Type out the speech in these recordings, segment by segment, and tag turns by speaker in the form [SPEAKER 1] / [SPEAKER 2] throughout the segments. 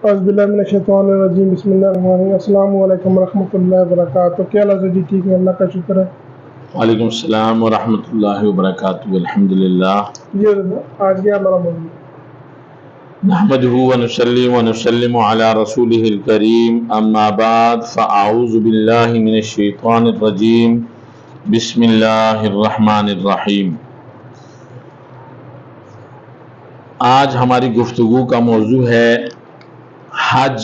[SPEAKER 1] اعوذ باللہ من الشیطان الرجیم، بسم اللہ الرحمن الرحیم۔ السلام علیکم ورحمۃ اللہ وبرکاتہ۔ کیا حال ہے جی؟ ٹھیک ہے، اللہ کا شکر ہے۔
[SPEAKER 2] وعلیکم السلام ورحمۃ اللہ وبرکاتہ۔ الحمدللہ
[SPEAKER 1] یہ آج کیا ہمارا موضوع؟
[SPEAKER 2] نحمدہ ونصلی ونسلم علی رسولہ الکریم، اما بعد فاعوذ باللہ من الشیطان الرجیم، بسم اللہ الرحمن الرحیم۔ آج ہماری گفتگو کا موضوع ہے حج،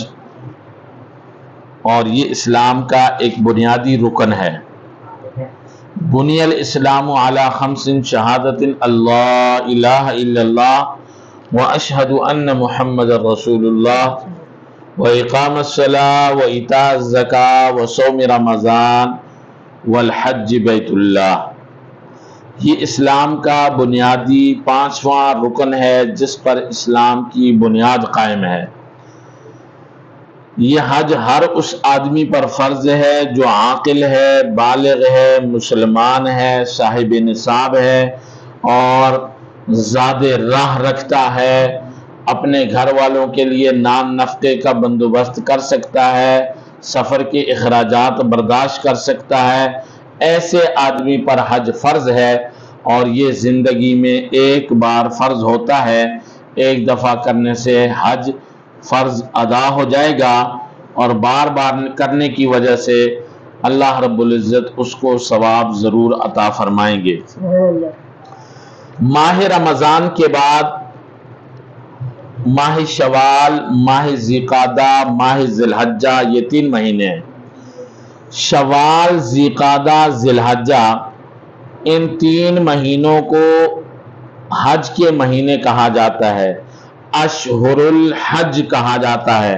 [SPEAKER 2] اور یہ اسلام کا ایک بنیادی رکن ہے۔ بنی الاسلام علی خمس شہادت اللہ الہ الا اللہ واشہد ان محمد رسول اللہ واقام الصلاۃ وایتاء الزکاۃ وصوم رمضان والحج بیت اللہ۔ یہ اسلام کا بنیادی پانچواں رکن ہے جس پر اسلام کی بنیاد قائم ہے۔ یہ حج ہر اس آدمی پر فرض ہے جو عاقل ہے، بالغ ہے، مسلمان ہے، صاحب نصاب ہے اور زاد راہ رکھتا ہے، اپنے گھر والوں کے لیے نان نفقے کا بندوبست کر سکتا ہے، سفر کے اخراجات برداشت کر سکتا ہے۔ ایسے آدمی پر حج فرض ہے، اور یہ زندگی میں ایک بار فرض ہوتا ہے۔ ایک دفعہ کرنے سے حج فرض ادا ہو جائے گا، اور بار بار کرنے کی وجہ سے اللہ رب العزت اس کو ثواب ضرور عطا فرمائیں گے۔ ماہ رمضان کے بعد ماہ شوال، ماہ ذوالقعدہ، ماہ ذی الحجہ، یہ 3 مہینے ہیں۔ شوال، ذوالقعدہ، ذی الحجہ، ان 3 مہینوں کو حج کے مہینے کہا جاتا ہے، اشہر الحج کہا جاتا ہے۔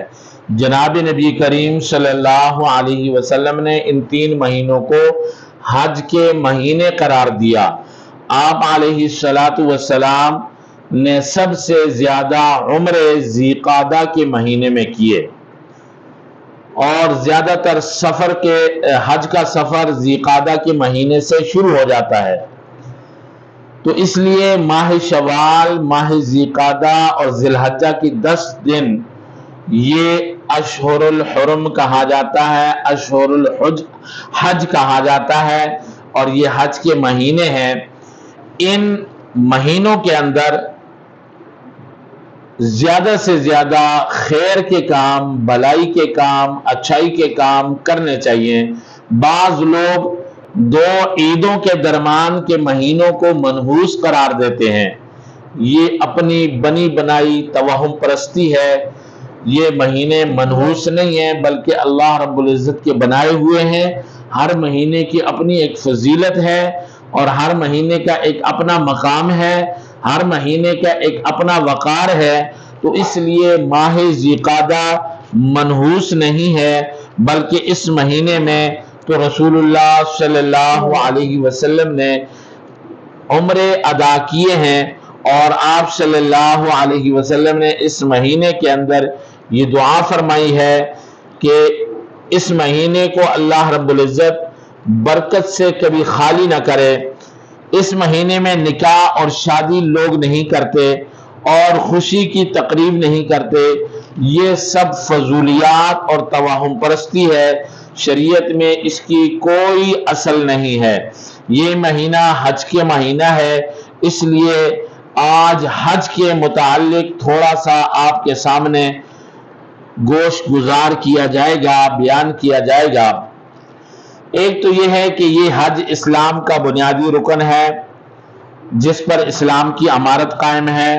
[SPEAKER 2] جناب نبی کریم صلی اللہ علیہ وسلم نے ان 3 مہینوں کو حج کے مہینے قرار دیا۔ آپ علیہ السلام نے سب سے زیادہ عمرے ذوالقعدہ کے مہینے میں کیے، اور زیادہ تر سفر کے حج کا سفر ذوالقعدہ کے مہینے سے شروع ہو جاتا ہے۔ تو اس لیے ماہ شوال، ماہ ذوالقعدہ اور ذی الحجہ کی 10 دن یہ اشہر الحرم کہا جاتا ہے، اشہر الحج کہا جاتا ہے، اور یہ حج کے مہینے ہیں۔ ان مہینوں کے اندر زیادہ سے زیادہ خیر کے کام، بلائی کے کام، اچھائی کے کام کرنے چاہیے۔ بعض لوگ 2 عیدوں کے درمیان کے مہینوں کو منحوس قرار دیتے ہیں، یہ اپنی بنی بنائی توہم پرستی ہے۔ یہ مہینے منحوس نہیں ہیں بلکہ اللہ رب العزت کے بنائے ہوئے ہیں۔ ہر مہینے کی اپنی ایک فضیلت ہے، اور ہر مہینے کا ایک اپنا مقام ہے، ہر مہینے کا ایک اپنا وقار ہے۔ تو اس لیے ماہ ذوالقعدہ منحوس نہیں ہے، بلکہ اس مہینے میں تو رسول اللہ صلی اللہ علیہ وسلم نے عمرے ادا کیے ہیں، اور آپ صلی اللہ علیہ وسلم نے اس مہینے کے اندر یہ دعا فرمائی ہے کہ اس مہینے کو اللہ رب العزت برکت سے کبھی خالی نہ کرے۔ اس مہینے میں نکاح اور شادی لوگ نہیں کرتے، اور خوشی کی تقریب نہیں کرتے، یہ سب فضولیات اور توہم پرستی ہے۔ شریعت میں اس کی کوئی اصل نہیں ہے۔ یہ مہینہ حج کے مہینہ ہے، اس لیے آج حج کے متعلق تھوڑا سا آپ کے سامنے گوشت گزار کیا جائے گا، بیان کیا جائے گا۔ ایک تو یہ ہے کہ یہ حج اسلام کا بنیادی رکن ہے جس پر اسلام کی امارت قائم ہے۔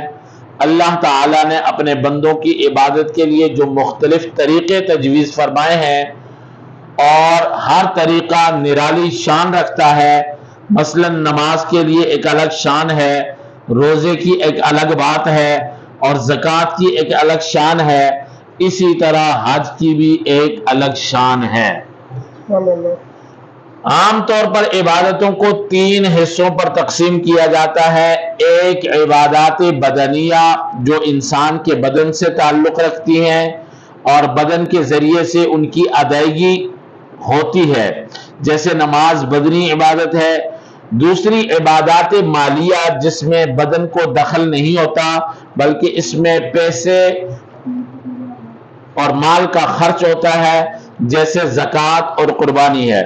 [SPEAKER 2] اللہ تعالیٰ نے اپنے بندوں کی عبادت کے لیے جو مختلف طریقے تجویز فرمائے ہیں، اور ہر طریقہ نرالی شان رکھتا ہے۔ مثلا نماز کے لیے ایک الگ شان ہے، روزے کی ایک الگ بات ہے، اور زکوٰۃ کی ایک الگ شان ہے، اسی طرح حج کی بھی ایک الگ شان ہے۔ عام طور پر عبادتوں کو 3 حصوں پر تقسیم کیا جاتا ہے۔ ایک عبادات بدنیہ جو انسان کے بدن سے تعلق رکھتی ہیں اور بدن کے ذریعے سے ان کی ادائیگی ہوتی ہے، جیسے نماز بدنی عبادت ہے۔ دوسری عبادات مالیہ جس میں بدن کو دخل نہیں ہوتا، بلکہ اس میں پیسے اور مال کا خرچ ہوتا ہے جیسے زکوٰۃ اور قربانی ہے۔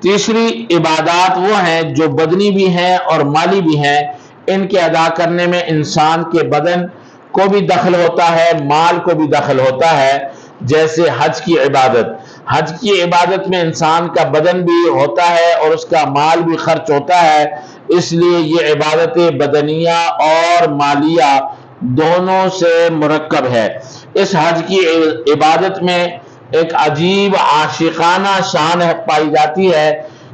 [SPEAKER 2] تیسری عبادات وہ ہیں جو بدنی بھی ہیں اور مالی بھی ہیں، ان کے ادا کرنے میں انسان کے بدن کو بھی دخل ہوتا ہے، مال کو بھی دخل ہوتا ہے، جیسے حج کی عبادت۔ حج کی عبادت میں انسان کا بدن بھی ہوتا ہے اور اس کا مال بھی خرچ ہوتا ہے، اس لیے یہ عبادت بدنیہ اور مالیہ دونوں سے مرکب ہے۔ اس حج کی عبادت میں ایک عجیب عاشقانہ شان پائی جاتی ہے،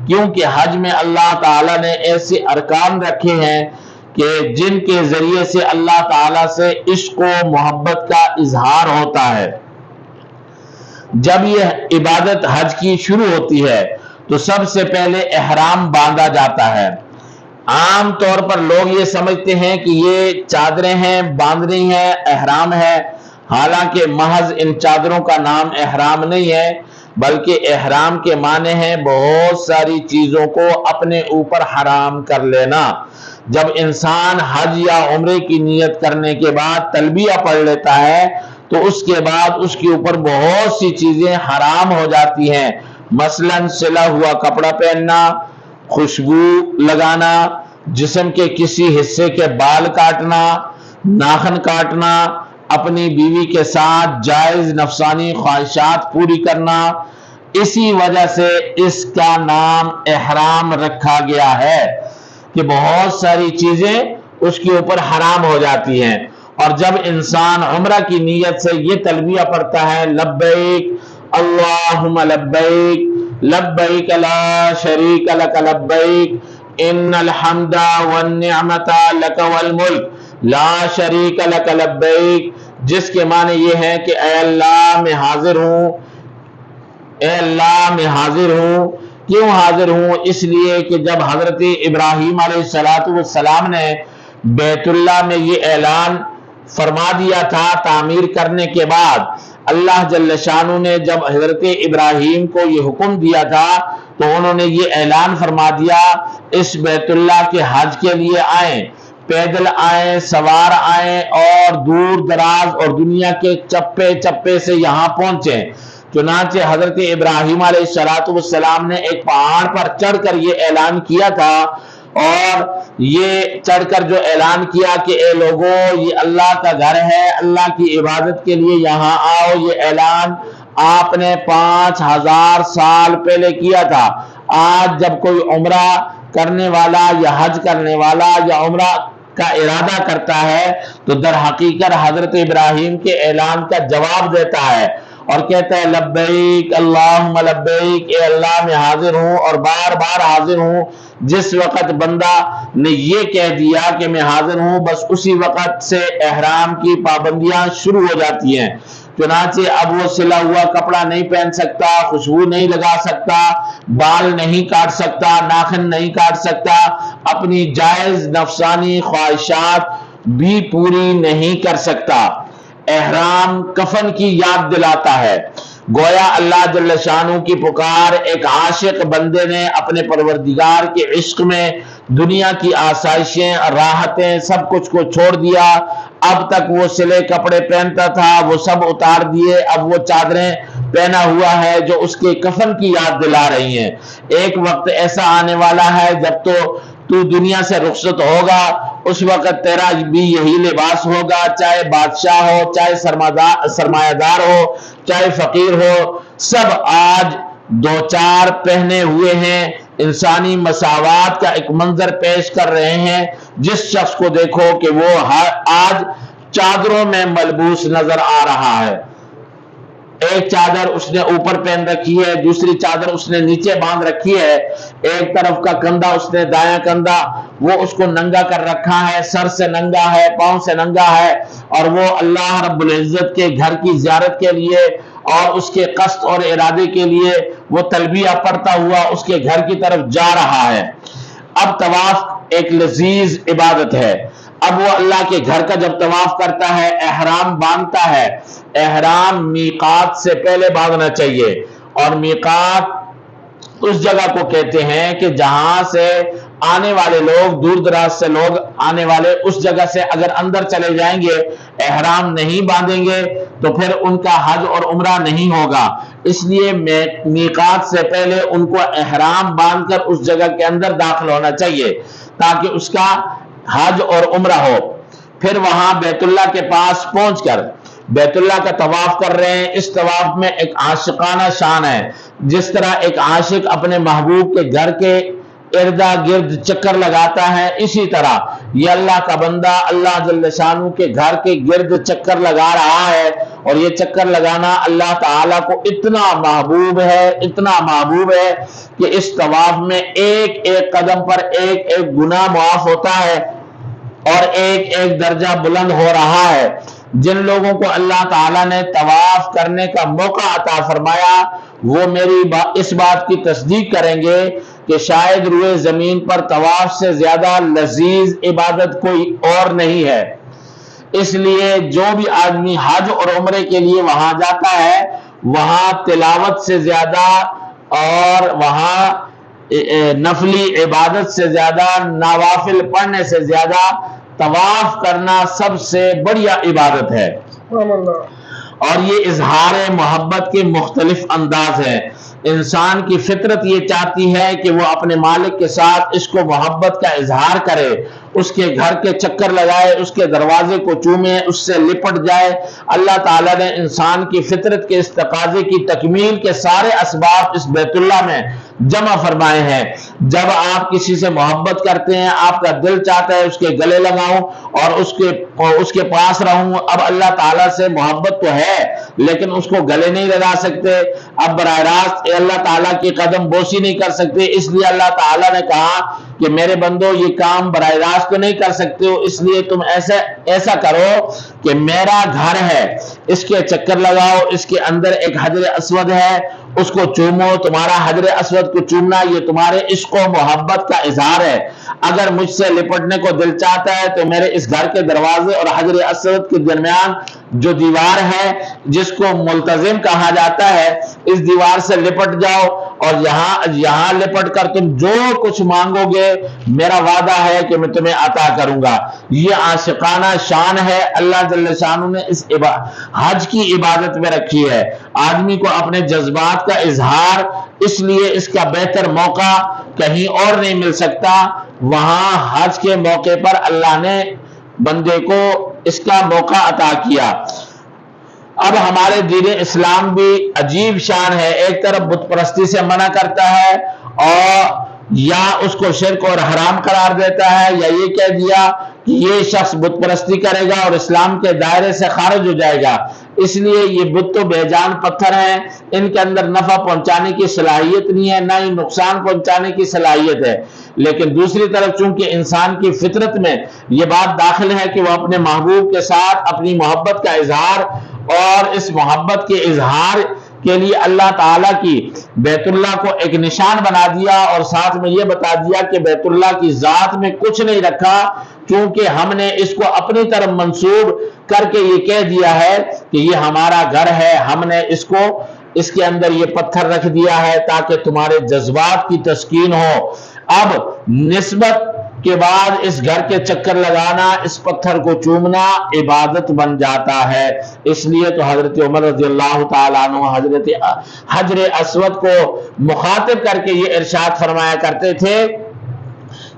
[SPEAKER 2] کیونکہ حج میں اللہ تعالیٰ نے ایسے ارکان رکھے ہیں کہ جن کے ذریعے سے اللہ تعالیٰ سے عشق و محبت کا اظہار ہوتا ہے۔ جب یہ عبادت حج کی شروع ہوتی ہے تو سب سے پہلے احرام باندھا جاتا ہے۔ عام طور پر لوگ یہ سمجھتے ہیں کہ یہ چادریں ہیں، باندھنی ہیں، احرام ہے، حالانکہ محض ان چادروں کا نام احرام نہیں ہے، بلکہ احرام کے معنی ہے بہت ساری چیزوں کو اپنے اوپر حرام کر لینا۔ جب انسان حج یا عمرے کی نیت کرنے کے بعد تلبیہ پڑھ لیتا ہے تو اس کے بعد اس کے اوپر بہت سی چیزیں حرام ہو جاتی ہیں، مثلاً سلا ہوا کپڑا پہننا، خوشبو لگانا، جسم کے کسی حصے کے بال کاٹنا، ناخن کاٹنا، اپنی بیوی کے ساتھ جائز نفسانی خواہشات پوری کرنا۔ اسی وجہ سے اس کا نام احرام رکھا گیا ہے کہ بہت ساری چیزیں اس کے اوپر حرام ہو جاتی ہیں۔ اور جب انسان عمرہ کی نیت سے یہ تلبیہ پڑھتا ہے، لبیک اللہم لبیک لبیک لا شریک لک لبیک ان الحمد والنعمت لک والملک لا شریک لک لبیک، جس کے معنی یہ ہے کہ اے اللہ میں حاضر ہوں، اے اللہ میں حاضر ہوں۔ کیوں حاضر ہوں؟ اس لیے کہ جب حضرت ابراہیم علیہ السلام نے بیت اللہ میں یہ اعلان فرما دیا تھا تعمیر کرنے کے بعد، اللہ جل شانہ نے جب حضرت ابراہیم کو یہ حکم دیا تھا تو انہوں نے یہ اعلان فرما دیا اس بیت اللہ کے حج کے لیے آئیں، پیدل آئیں، سوار آئیں اور دور دراز اور دنیا کے چپے چپے سے یہاں پہنچیں۔ چنانچہ حضرت ابراہیم علیہ السلام نے ایک پہاڑ پر چڑھ کر یہ اعلان کیا تھا، اور یہ چڑھ کر جو اعلان کیا کہ اے لوگوں یہ اللہ کا گھر ہے، اللہ کی عبادت کے لیے یہاں آؤ، یہ اعلان آپ نے 5000 سال پہلے کیا تھا۔ آج جب کوئی عمرہ کرنے والا یا حج کرنے والا یا عمرہ کا ارادہ کرتا ہے تو در حقیقت حضرت ابراہیم کے اعلان کا جواب دیتا ہے اور کہتا ہے لبیک اللہم لبیک، اے اللہ میں حاضر ہوں اور بار بار حاضر ہوں۔ جس وقت بندہ نے یہ کہہ دیا کہ میں حاضر ہوں، بس اسی وقت سے احرام کی پابندیاں شروع ہو جاتی ہیں۔ چنانچہ اب وہ سلا ہوا کپڑا نہیں پہن سکتا، خوشبو نہیں لگا سکتا، بال نہیں کاٹ سکتا، ناخن نہیں کاٹ سکتا، اپنی جائز نفسانی خواہشات بھی پوری نہیں کر سکتا۔ احرام کفن کی یاد دلاتا ہے، گویا اللہ جل شانہ کی پکار ایک عاشق بندے نے اپنے پروردگار کے عشق میں دنیا کی آسائشیں، راحتیں، سب کچھ کو چھوڑ دیا۔ اب تک وہ سلے کپڑے پہنتا تھا، وہ سب اتار دیے، اب وہ چادریں پہنا ہوا ہے جو اس کے کفن کی یاد دلا رہی ہیں۔ ایک وقت ایسا آنے والا ہے جب تو دنیا سے رخصت ہوگا، اس وقت تیرا بھی یہی لباس ہوگا، چاہے بادشاہ ہو، چاہے سرمایہ دار ہو، چاہے فقیر ہو، سب آج دو چار پہنے ہوئے ہیں، انسانی مساوات کا ایک منظر پیش کر رہے ہیں۔ جس شخص کو دیکھو کہ وہ آج چادروں میں ملبوس نظر آ رہا ہے، ایک چادر اس نے اوپر پہن رکھی ہے، دوسری چادر اس نے نیچے باندھ رکھی ہے، ایک طرف کا کندھا اس نے دایاں کندھا وہ اس کو ننگا کر رکھا ہے، سر سے ننگا ہے، پاؤں سے ننگا ہے، اور وہ اللہ رب العزت کے گھر کی زیارت کے لیے اور اس کے قصد اور ارادے کے لیے وہ تلبیہ پڑھتا ہوا اس کے گھر کی طرف جا رہا ہے۔ اب طواف ایک لذیذ عبادت ہے۔ اب وہ اللہ کے گھر کا جب طواف کرتا ہے، احرام باندھتا ہے۔ احرام میقات سے پہلے باندھنا چاہیے، اور میقات اس جگہ کو کہتے ہیں کہ جہاں سے آنے والے لوگ، دور دراز سے لوگ آنے والے اس جگہ سے اگر اندر چلے جائیں گے، احرام نہیں باندھیں گے تو پھر ان کا حج اور عمرہ نہیں ہوگا۔ اس لیے میقات سے پہلے ان کو احرام باندھ کر اس جگہ کے اندر داخل ہونا چاہیے تاکہ اس کا حج اور عمرہ ہو۔ پھر وہاں بیت اللہ کے پاس پہنچ کر بیت اللہ کا طواف کر رہے ہیں۔ اس طواف میں ایک عاشقانہ شان ہے، جس طرح ایک عاشق اپنے محبوب کے گھر کے اردا گرد چکر لگاتا ہے، اسی طرح یہ اللہ کا بندہ اللہ جل شانہ کے گھر کے گرد چکر لگا رہا ہے، اور یہ چکر لگانا اللہ تعالیٰ کو اتنا محبوب ہے، اتنا محبوب ہے کہ اس طواف میں ایک ایک قدم پر ایک ایک گناہ معاف ہوتا ہے اور ایک ایک درجہ بلند ہو رہا ہے۔ جن لوگوں کو اللہ تعالیٰ نے طواف کرنے کا موقع عطا فرمایا وہ میری اس بات کی تصدیق کریں گے کہ شاید روئے زمین پر طواف سے زیادہ لذیذ عبادت کوئی اور نہیں ہے۔ اس لیے جو بھی آدمی حج اور عمرے کے لیے وہاں جاتا ہے، وہاں تلاوت سے زیادہ اور وہاں نفلی عبادت سے زیادہ، نوافل پڑھنے سے زیادہ طواف کرنا سب سے بڑیا عبادت ہے۔ اور یہ اظہار محبت کے مختلف انداز ہیں۔ انسان کی فطرت یہ چاہتی ہے کہ وہ اپنے مالک کے ساتھ اس کو محبت کا اظہار کرے، اس کے گھر کے چکر لگائے، اس کے دروازے کو چومے، اس سے لپٹ جائے۔ اللہ تعالیٰ نے انسان کی فطرت کے اس تقاضے کی تکمیل کے سارے اسباب اس بیت اللہ میں جمع فرمائے ہیں۔ جب آپ کسی سے محبت کرتے ہیں، آپ کا دل چاہتا ہے اس کے گلے لگاؤں اور اس کے پاس رہوں۔ اب اللہ تعالیٰ سے محبت تو ہے لیکن اس کو گلے نہیں لگا سکتے، اب براہ راست اللہ تعالیٰ کی قدم بوسی نہیں کر سکتے، اس لیے اللہ تعالیٰ نے کہا کہ میرے بندو یہ کام براہ راست تو نہیں کر سکتے ہو، اس لیے تم ایسا کرو کہ میرا گھر ہے، اس کے چکر لگاؤ، اس کے اندر ایک حجر اسود ہے، اس کو چومو۔ تمہارا حجر اسود کو چومنا یہ تمہارے عشق و محبت کا اظہار ہے۔ اگر مجھ سے لپٹنے کو دل چاہتا ہے تو میرے اس گھر کے دروازے اور حجر اسود کے درمیان جو دیوار ہے جس کو ملتزم کہا جاتا ہے، اس دیوار سے لپٹ جاؤ اور یہاں لپٹ کر تم جو کچھ مانگو گے میرا وعدہ ہے کہ میں تمہیں عطا کروں گا۔ یہ عاشقانہ شان ہے اللہ جل شانہ نے اس حج کی عبادت میں رکھی ہے۔ آدمی کو اپنے جذبات کا اظہار اس لیے اس کا بہتر موقع کہیں اور نہیں مل سکتا، وہاں حج کے موقع پر اللہ نے بندے کو اس کا موقع عطا کیا۔ اب ہمارے دین اسلام بھی عجیب شان ہے، ایک طرف بت پرستی سے منع کرتا ہے اور یا اس کو شرک اور حرام قرار دیتا ہے، یا یہ کہہ دیا کہ یہ شخص بت پرستی کرے گا اور اسلام کے دائرے سے خارج ہو جائے گا۔ اس لیے یہ بت تو بے جان پتھر ہیں، ان کے اندر نفع پہنچانے کی صلاحیت نہیں ہے، نہ ہی نقصان پہنچانے کی صلاحیت ہے۔ لیکن دوسری طرف چونکہ انسان کی فطرت میں یہ بات داخل ہے کہ وہ اپنے محبوب کے ساتھ اپنی محبت کا اظہار، اور اس محبت کے اظہار کے لیے اللہ تعالیٰ کی بیت اللہ کو ایک نشان بنا دیا اور ساتھ میں یہ بتا دیا کہ بیت اللہ کی ذات میں کچھ نہیں رکھا، کیونکہ ہم نے اس کو اپنی طرف منسوب کر کے یہ کہہ دیا ہے کہ یہ ہمارا گھر ہے، ہم نے اس کے اندر یہ پتھر رکھ دیا ہے تاکہ تمہارے جذبات کی تسکین ہو۔ اب نسبت کے بعد اس گھر کے چکر لگانا، اس پتھر کو چومنا عبادت بن جاتا ہے۔ اس لیے تو حضرت عمر رضی اللہ تعالیٰ عنہ حضرت حجر اسود کو مخاطب کر کے یہ ارشاد فرمایا کرتے تھے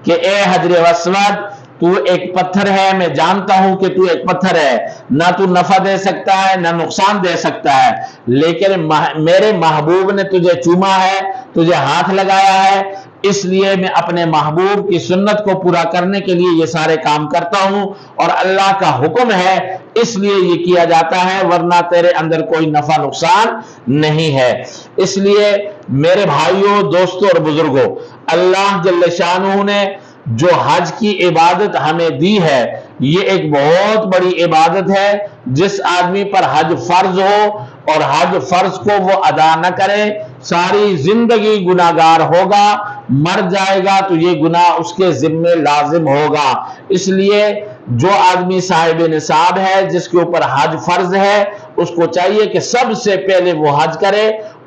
[SPEAKER 2] کہ اے حجر اسود، تو ایک پتھر ہے، میں جانتا ہوں کہ تو ایک پتھر ہے، نہ تو نفع دے سکتا ہے نہ نقصان دے سکتا ہے، لیکن میرے محبوب نے تجھے چوما ہے، تجھے ہاتھ لگایا ہے، اس لیے میں اپنے محبوب کی سنت کو پورا کرنے کے لیے یہ سارے کام کرتا ہوں، اور اللہ کا حکم ہے اس لیے یہ کیا جاتا ہے، ورنہ تیرے اندر کوئی نفع نقصان نہیں ہے۔ اس لیے میرے بھائیوں، دوستوں اور بزرگوں، اللہ جل شانہ نے جو حج کی عبادت ہمیں دی ہے یہ ایک بہت بڑی عبادت ہے۔ جس آدمی پر حج فرض ہو اور حج فرض کو وہ ادا نہ کرے، ساری زندگی گناہگار ہوگا، مر جائے گا تو یہ گناہ اس کے ذمے لازم ہوگا۔ اس لیے جو آدمی صاحب نصاب ہے، جس کے اوپر حج فرض ہے، اس کو چاہیے کہ سب سے پہلے وہ حج کرے